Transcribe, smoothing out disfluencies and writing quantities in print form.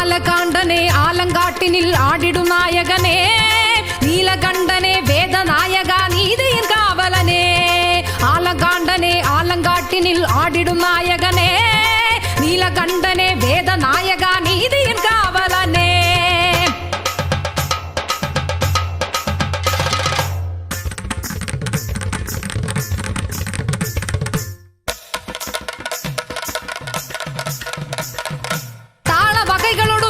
ஆலகாண்டனே ஆலங்காட்டினில் ஆடிடும் நாயகனே, நீலகண்டனே வேத நாயகா நீதியின் காவலனே. ஆலகாண்டனே ஆலங்காட்டினில் ஆடிடும் நாயகனே, நீலகண்டனே வேத நாயகா நீதியின் காவலனே. தாள வகைகளோடு